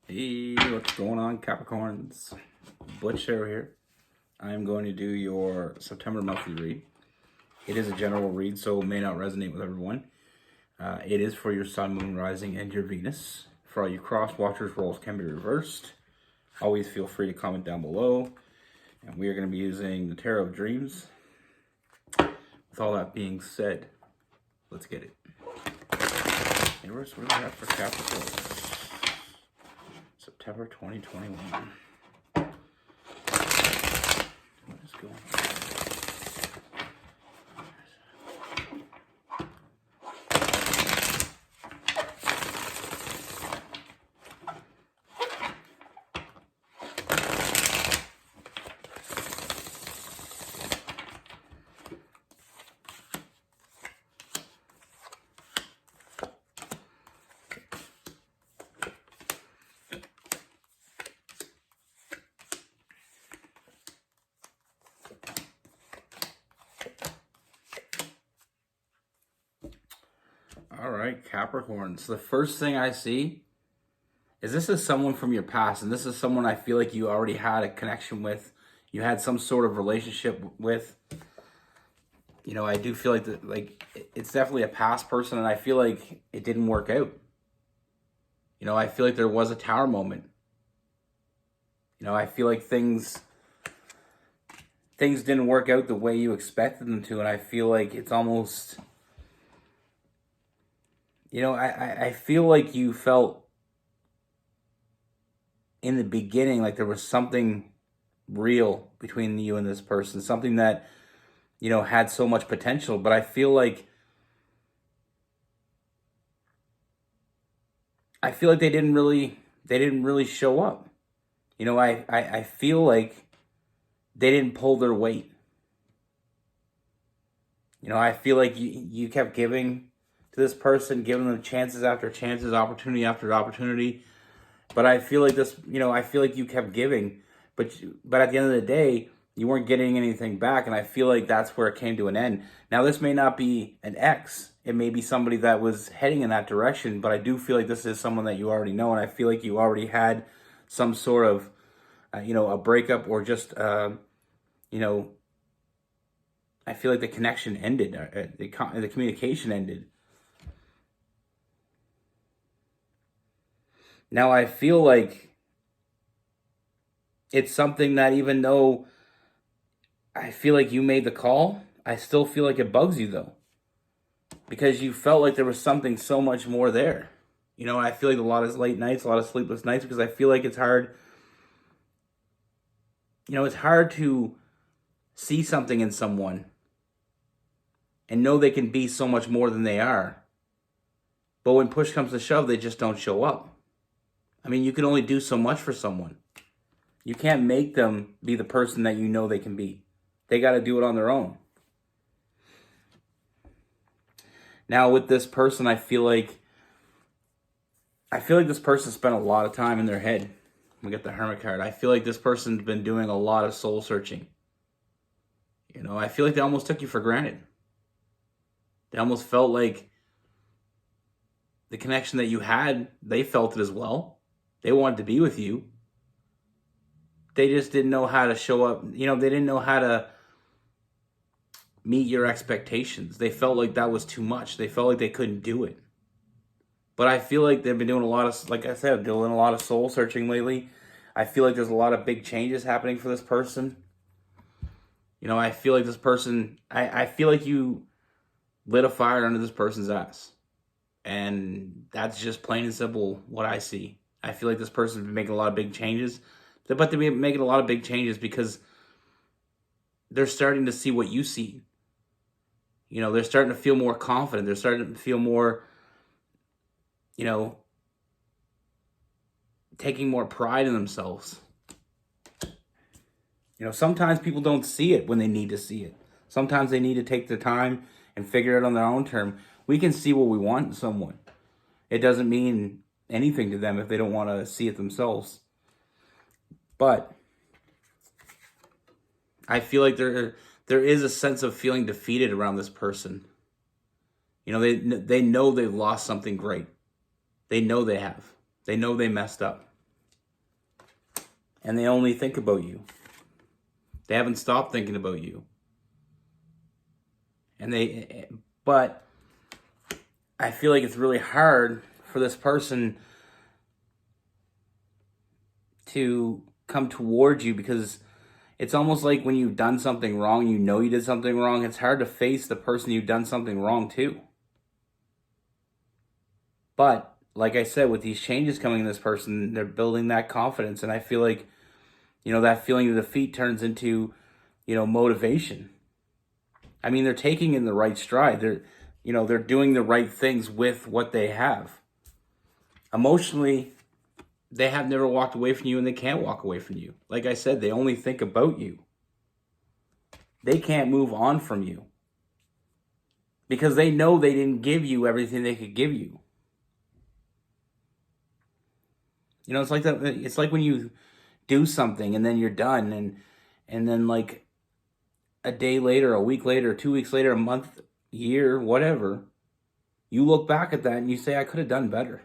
Hey, what's going on, Capricorns? Butch Show here. I'm going to do your September monthly read. It is a general read, so it may not resonate with everyone. It is for your Sun, Moon, Rising, and your Venus. For all you cross watchers, roles can be reversed. Always feel free to comment down below. And we are going to be using the Tarot of Dreams. With all that being said, let's get it. Universe, what do we have for Capricorn? September 2021. What is going on? All right, Capricorn. So the first thing I see is this is someone from your past, and this is someone I feel like you already had a connection with. You had some sort of relationship with. You know, I do feel like it's definitely a past person, and I feel like it didn't work out. You know, I feel like there was a tower moment. You know, I feel like things didn't work out the way you expected them to, and I feel like it's almost, you know, I feel like you felt in the beginning like there was something real between you and this person, something that, you know, had so much potential, but I feel like they didn't really show up. You know, I feel like they didn't pull their weight. You know, I feel like you kept giving to this person, giving them chances after chances, opportunity after opportunity. But I feel like this, you know, I feel like you kept giving, but at the end of the day, you weren't getting anything back, and I feel like that's where it came to an end. Now, this may not be an ex. It may be somebody that was heading in that direction, but I do feel like this is someone that you already know, and I feel like you already had some sort of, you know, a breakup or just, you know, I feel like the connection ended, the communication ended. Now, I feel like it's something that even though I feel like you made the call, I still feel like it bugs you, though. Because you felt like there was something so much more there. You know, I feel like a lot of late nights, a lot of sleepless nights, because I feel like it's hard. You know, it's hard to see something in someone and know they can be so much more than they are. But when push comes to shove, they just don't show up. I mean, you can only do so much for someone. You can't make them be the person that you know they can be. They got to do it on their own. Now, with this person, I feel like this person spent a lot of time in their head. We get the Hermit card. I feel like this person's been doing a lot of soul searching. You know, I feel like they almost took you for granted. They almost felt like the connection that you had, they felt it as well. They wanted to be with you. They just didn't know how to show up. You know, they didn't know how to meet your expectations. They felt like that was too much. They felt like they couldn't do it. But I feel like they've been doing a lot of, like I said, doing a lot of soul searching lately. I feel like there's a lot of big changes happening for this person. You know, I feel like this person, I feel like you lit a fire under this person's ass. And that's just plain and simple what I see. I feel like this person's been making a lot of big changes. But they're making a lot of big changes because they're starting to see what you see. You know, they're starting to feel more confident. They're starting to feel more, you know, taking more pride in themselves. You know, sometimes people don't see it when they need to see it. Sometimes they need to take their time and figure it out on their own term. We can see what we want in someone. It doesn't mean anything to them if they don't want to see it themselves. But I feel like there is a sense of feeling defeated around this person. You know, they know they've lost something great. They know they have. They know they messed up. and they only think about you. They haven't stopped thinking about you. But I feel like it's really hard for this person to come towards you, because it's almost like when you've done something wrong, you know you did something wrong, it's hard to face the person you've done something wrong to. But like I said, with these changes coming in this person, they're building that confidence, and I feel like, that feeling of defeat turns into, motivation. I mean, they're taking in the right stride. They're doing the right things with what they have. Emotionally, they have never walked away from you, and they can't walk away from you. Like I said, they only think about you. They can't move on from you because they know they didn't give you everything they could give you. It's like that. It's like when you do something and then you're done, and then like a day later, a week later, 2 weeks later, a month, year, whatever, you look back at that and you say, I could have done better.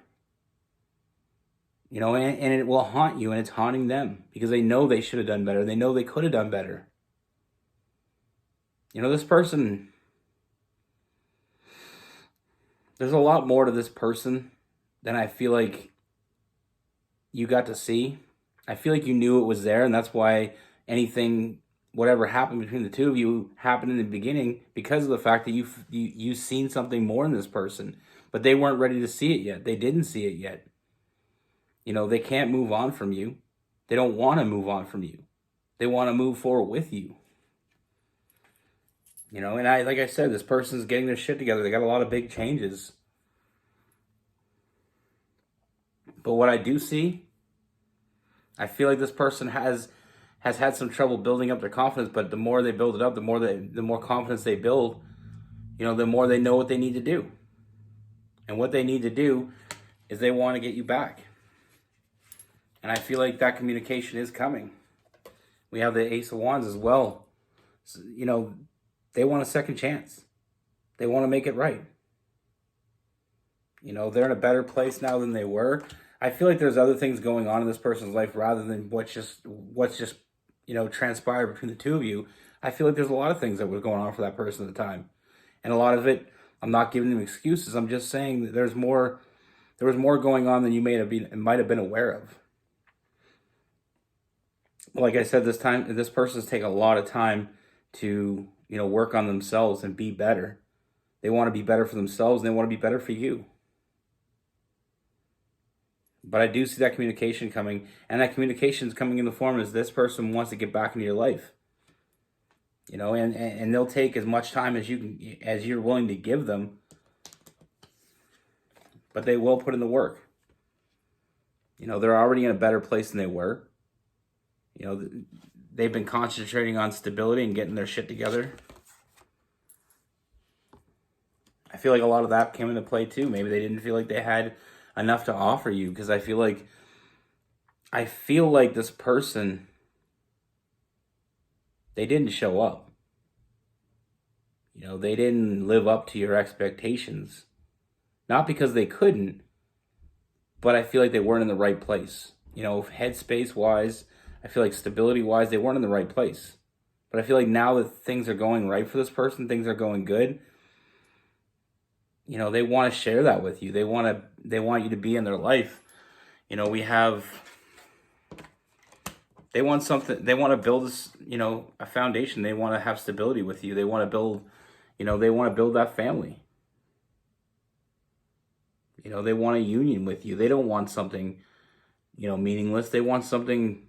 And it will haunt you, and it's haunting them because they know they should have done better. They know they could have done better. This person, there's a lot more to this person than I feel like you got to see. I feel like you knew it was there, and that's why whatever happened between the two of you happened in the beginning, because of the fact that you've seen something more in this person, but they weren't ready to see it yet. They didn't see it yet. They can't move on from you. They don't want to move on from you. They want to move forward with you. And like I said, this person's getting their shit together. They got a lot of big changes. But what I do see, I feel like this person has had some trouble building up their confidence, but the more they build it up, the more confidence they build, the more they know what they need to do. And what they need to do is they want to get you back. And I feel like that communication is coming. We have the Ace of Wands as well. So, they want a second chance. They want to make it right. They're in a better place now than they were. I feel like there's other things going on in this person's life rather than what's just transpired between the two of you. I feel like there's a lot of things that were going on for that person at the time. And a lot of it, I'm not giving them excuses. I'm just saying that there was more going on than you might have been aware of. Like I said, this person's taking a lot of time to, work on themselves and be better. They want to be better for themselves, and they want to be better for you. But I do see that communication coming, and that communication is coming in the form as this person wants to get back into your life. And they'll take as much time as you're willing to give them, but they will put in the work. They're already in a better place than they were. They've been concentrating on stability and getting their shit together. I feel like a lot of that came into play too. Maybe they didn't feel like they had enough to offer you, because I feel like this person, they didn't show up. They didn't live up to your expectations. Not because they couldn't, but I feel like they weren't in the right place. Headspace wise, I feel like stability wise, they weren't in the right place. But I feel like now that things are going right for this person, things are going good, they want to share that with you. They want you to be in their life. They want something, they want to build this, a foundation. They want to have stability with you. They want to build, that family. They want a union with you. They don't want something, meaningless. They want something,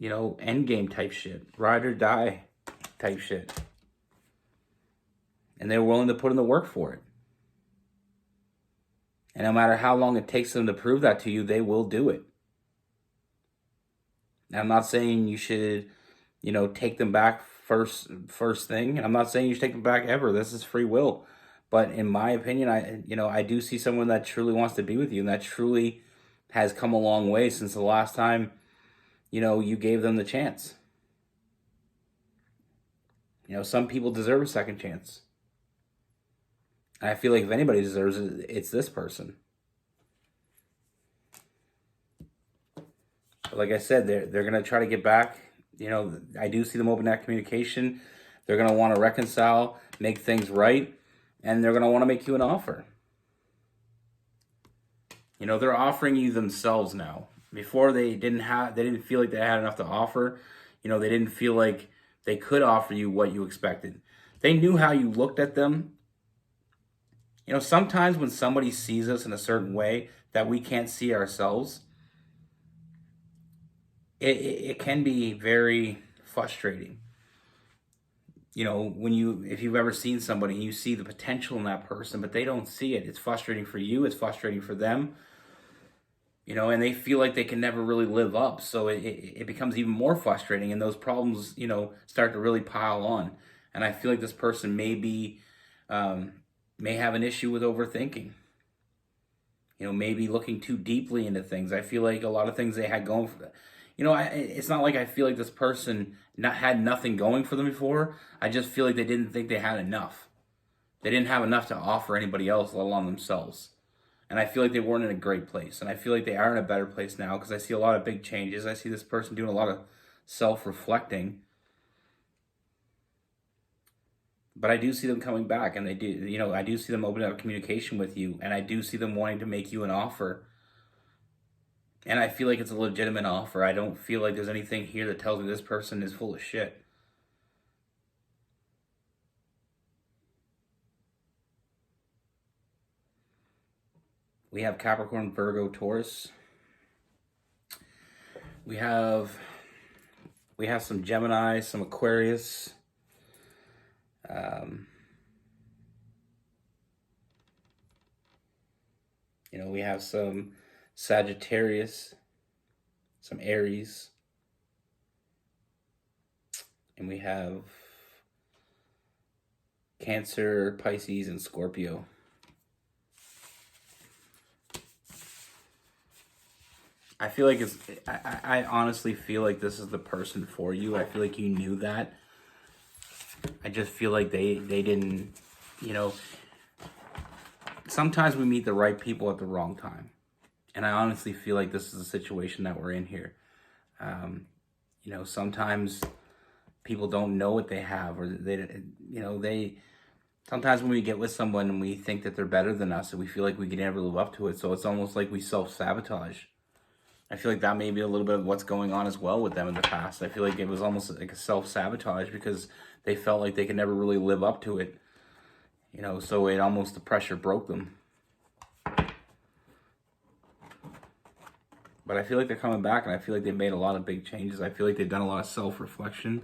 end game type shit, ride or die type shit. And they're willing to put in the work for it. And no matter how long it takes them to prove that to you, they will do it. Now, I'm not saying you should, take them back first thing. I'm not saying you should take them back ever. This is free will. But in my opinion, I do see someone that truly wants to be with you, and that truly has come a long way since the last time, you gave them the chance. Some people deserve a second chance. And I feel like if anybody deserves it, it's this person. like I said, they're going to try to get back. You know, I do see them open that communication. They're going to want to reconcile, make things right, and they're going to want to make you an offer. You know, they're offering you themselves now. Before they didn't feel like they had enough to offer. You know, they didn't feel like they could offer you what you expected. They knew how you looked at them. You know, sometimes when somebody sees us in a certain way that we can't see ourselves, it can be very frustrating. You know, if you've ever seen somebody and you see the potential in that person, but they don't see it, it's frustrating for you, it's frustrating for them. You know, and they feel like they can never really live up. So it becomes even more frustrating, and those problems, you know, start to really pile on. And I feel like this person may have an issue with overthinking. You know, maybe looking too deeply into things. I feel like a lot of things they had going for them. You know, it's not like I feel like this person had nothing going for them before. I just feel like they didn't think they had enough. They didn't have enough to offer anybody else, let alone themselves. And I feel like they weren't in a great place. And I feel like they are in a better place now because I see a lot of big changes. I see this person doing a lot of self-reflecting. But I do see them coming back, and they do, you know, I do see them opening up communication with you, and I do see them wanting to make you an offer. And I feel like it's a legitimate offer. I don't feel like there's anything here that tells me this person is full of shit. We have Capricorn, Virgo, Taurus. We have some Gemini, some Aquarius. You know, we have some Sagittarius, some Aries, and we have Cancer, Pisces, and Scorpio. I feel like I honestly feel like this is the person for you. I feel like you knew that. I just feel like they didn't, you know, sometimes we meet the right people at the wrong time. And I honestly feel like this is the situation that we're in here. You know, sometimes people don't know what they have, or sometimes when we get with someone and we think that they're better than us and we feel like we can never live up to it. So it's almost like we self-sabotage. I feel like that may be a little bit of what's going on as well with them in the past. I feel like it was almost like a self-sabotage because they felt like they could never really live up to it. You know, so the pressure broke them. But I feel like they're coming back, and I feel like they've made a lot of big changes. I feel like they've done a lot of self-reflection.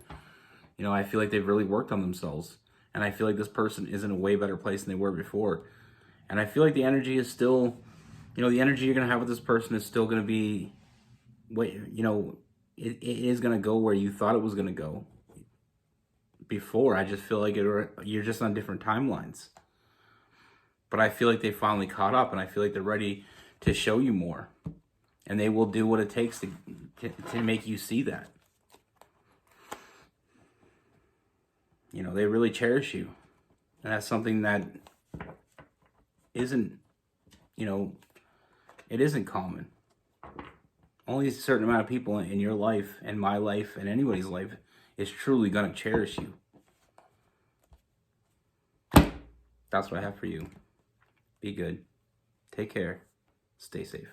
You know, I feel like they've really worked on themselves. And I feel like this person is in a way better place than they were before. And I feel like the energy is still, you know, the energy you're going to have with this person is still going to be, you know, it is going to go where you thought it was going to go before. I just feel like you're just on different timelines. But I feel like they finally caught up, and I feel like they're ready to show you more. And they will do what it takes to make you see that. You know, they really cherish you. And that's something that isn't, you know, it isn't common. Only a certain amount of people in your life and my life and anybody's life is truly going to cherish you. That's what I have for you. Be good. Take care. Stay safe.